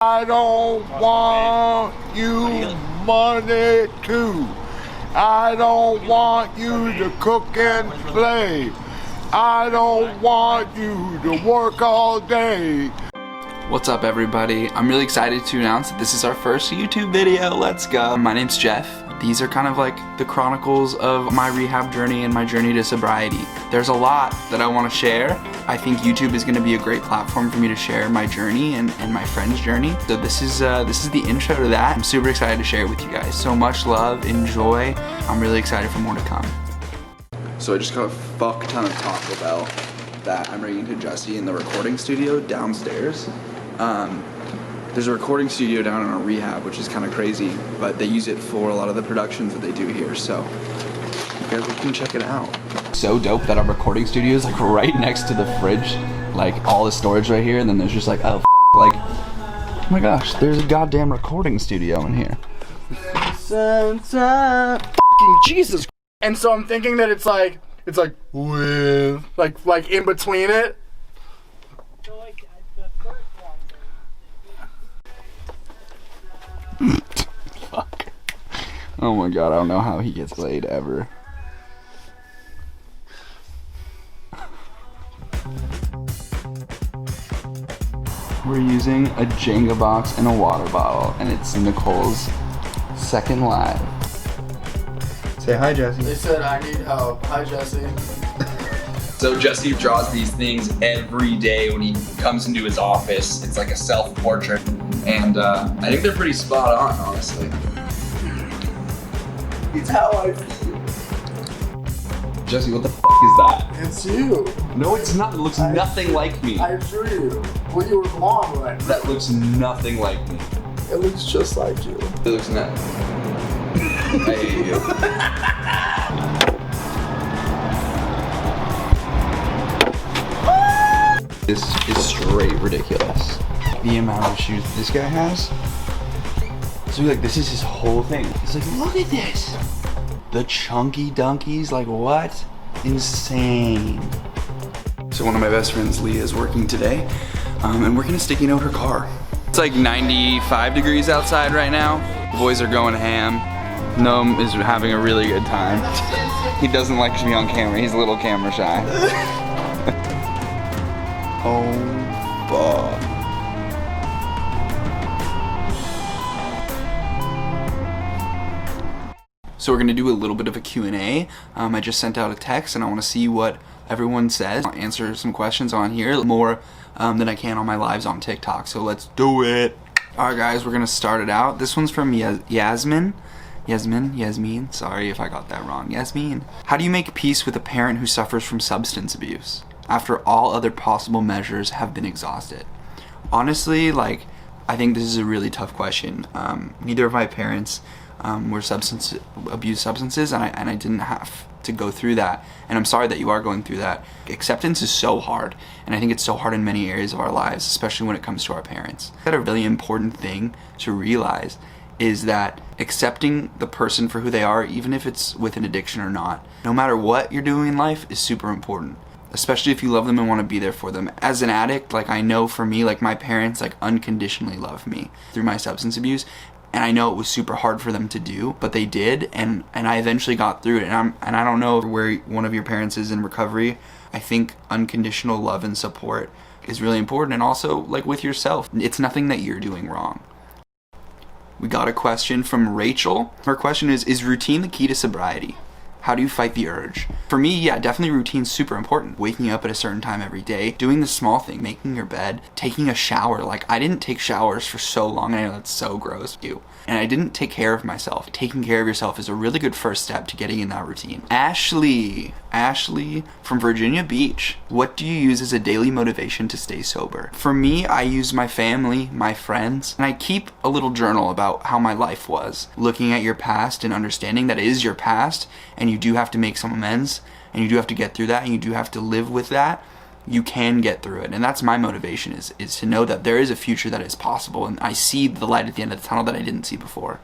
I don't want you money too. I don't want you to cook and play. I don't want you to work all day. What's up, everybody? I'm really excited to announce that this is our first YouTube video. Let's go. My name's Jeff. These are kind of like the chronicles of my rehab journey and my journey to sobriety. There's a lot that I want to share. I think YouTube is going to be a great platform for me to share my journey and my friend's journey. So this is the intro to that. I'm super excited to share it with you guys. So much love, enjoy. I'm really excited for more to come. So I just got a fuck ton of Taco Bell that I'm bringing to Jesse in the recording studio downstairs. There's a recording studio down in our rehab, which is kind of crazy, but they use it for a lot of the productions that they do here, so you guys can check it out. So dope that our recording studio is like right next to the fridge, like all the storage right here, and then there's just like, oh, like, oh my gosh, there's a goddamn recording studio in here. Fucking Jesus. And so I'm thinking that it's like with like in between it. Fuck. Oh my god, I don't know how he gets laid ever. We're using a Jenga box and a water bottle, and it's Nicole's second live. Say hi, Jesse. They said I need help. Hi, Jesse. So Jesse draws these things every day when he comes into his office. It's like a self-portrait, and I think they're pretty spot on, honestly. It's how I feel. Jesse, what the fuck is that? It's you. No, it's not. It looks nothing like me. I drew you. Well, you were blonde when I drew. That looks nothing like me. It looks just like you. It looks nuts. I hate you. This is straight ridiculous. The amount of shoes this guy has. So like, this is his whole thing. He's like, look at this. The chunky dunkies, like what? Insane. So one of my best friends, Leah, is working today, and we're gonna sticky note her car. It's like 95 degrees outside right now. The boys are going ham. Noam is having a really good time. He doesn't like to be on camera. He's a little camera shy. Oh, fuck. So we're gonna do a little bit of a Q&A. I just sent out a text and I wanna see what everyone says. I'll answer some questions on here, more than I can on my lives on TikTok, so let's do it. All right, guys, we're gonna start it out. This one's from Yasmin, sorry if I got that wrong. Yasmin. How do you make peace with a parent who suffers from substance abuse after all other possible measures have been exhausted? Honestly, like, I think this is a really tough question. Neither of my parents were substance abuse substances, and I didn't have to go through that, and I'm sorry that you are going through that. Acceptance is so hard, and I think it's so hard in many areas of our lives, especially when it comes to our parents. That a really important thing to realize is that accepting the person for who they are, even if it's with an addiction or not, no matter what you're doing in life, is super important. Especially if you love them and want to be there for them. As an addict, like, I know for me, like, my parents like unconditionally love me through my substance abuse, and I know it was super hard for them to do, but they did, and I eventually got through it. And I don't know where one of your parents is in recovery. I think unconditional love and support is really important, and also like with yourself, it's nothing that you're doing wrong. We got a question from Rachel. Her question is routine the key to sobriety? How do you fight the urge? For me, yeah, definitely routine's super important. Waking up at a certain time every day, doing the small thing, making your bed, taking a shower. Like, I didn't take showers for so long, and I know that's so gross. And I didn't take care of myself. Taking care of yourself is a really good first step to getting in that routine. Ashley from Virginia Beach. What do you use as a daily motivation to stay sober? For me, I use my family, my friends, and I keep a little journal about how my life was. Looking at your past and understanding that it is your past, and you do have to make some amends, and you do have to get through that, and you do have to live with that. You can get through it, and that's my motivation, is to know that there is a future that is possible, and I see the light at the end of the tunnel that I didn't see before.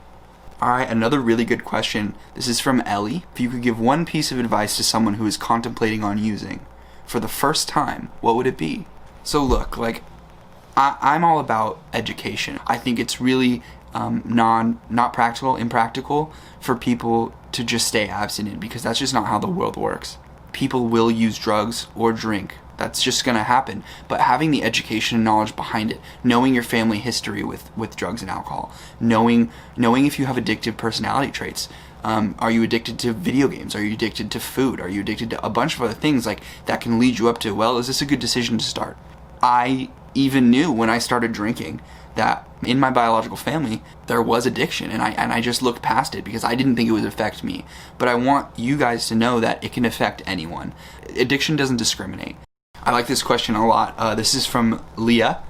Alright, another really good question. This is from Ellie. If you could give one piece of advice to someone who is contemplating on using for the first time, what would it be? So look, like, I'm all about education. I think it's really not practical, impractical for people to just stay abstinent, because that's just not how the world works. People will use drugs or drink. That's just gonna happen. But having the education and knowledge behind it, knowing your family history with drugs and alcohol, knowing if you have addictive personality traits. Are you addicted to video games? Are you addicted to food? Are you addicted to a bunch of other things like that can lead you up to, well, is this a good decision to start? I even knew when I started drinking that in my biological family there was addiction, and I just looked past it because I didn't think it would affect me. But I want you guys to know that it can affect anyone. Addiction doesn't discriminate. I like this question a lot. This is from Leah.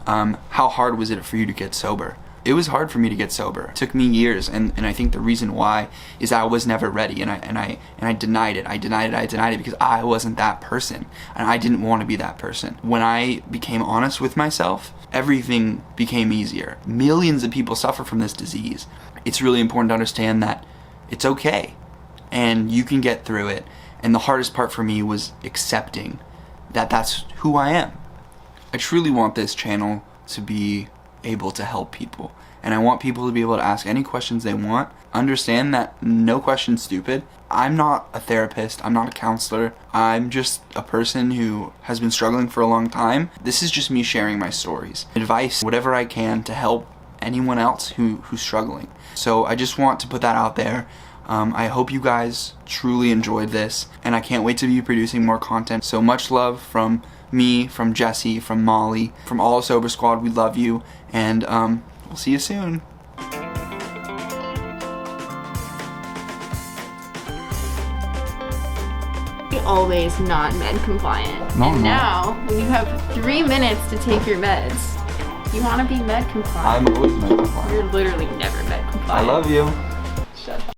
How hard was it for you to get sober? It was hard for me to get sober. It took me years, and I think the reason why is I was never ready, and I denied it. I denied it because I wasn't that person, and I didn't want to be that person. When I became honest with myself, everything became easier. Millions of people suffer from this disease. It's really important to understand that it's okay, and you can get through it. And the hardest part for me was accepting that that's who I am. I truly want this channel to be able to help people, and I want people to be able to ask any questions they want. Understand that no question's stupid. I'm not a therapist, I'm not a counselor, I'm just a person who has been struggling for a long time. This is just me sharing my stories, advice, whatever I can to help anyone else who's struggling. So I just want to put that out there. I hope you guys truly enjoyed this, and I can't wait to be producing more content. So much love from me, from Jesse, from Molly, from all of Sober Squad. We love you, and we'll see you soon. Always not med compliant. No, and no. now, when you have 3 minutes to take your meds, you want to be med compliant. I'm always med compliant. You're literally never med compliant. I love you. Shut up.